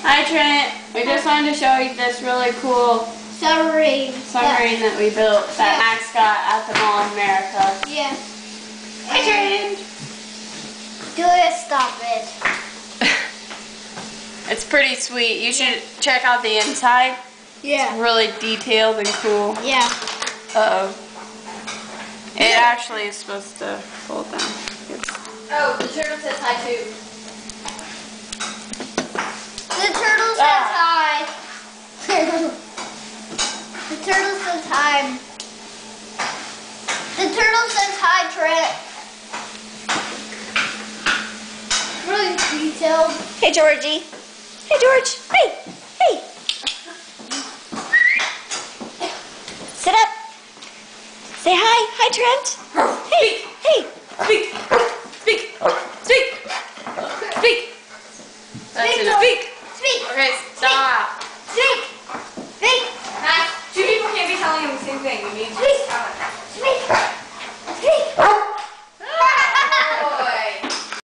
Hi Trent, we just wanted to show you this really cool submarine that we built that Max got at the Mall of America. Yeah. Hi Trent! Do it, stop it. It's pretty sweet. You should check out the inside. Yeah. It's really detailed and cool. Yeah. Uh-oh. It actually is supposed to fold down. Oh, the turtle says hi too. The turtle says hi. The turtle says hi. The turtle says hi, Trent. Really detailed. Hey, Georgie. Hey, George. Hey. Hey. Sit up. Say hi. Hi, Trent. Hey. Hey. Speak! Speak! Speak! Speak! That's enough. Speak! Speak. Okay, stop.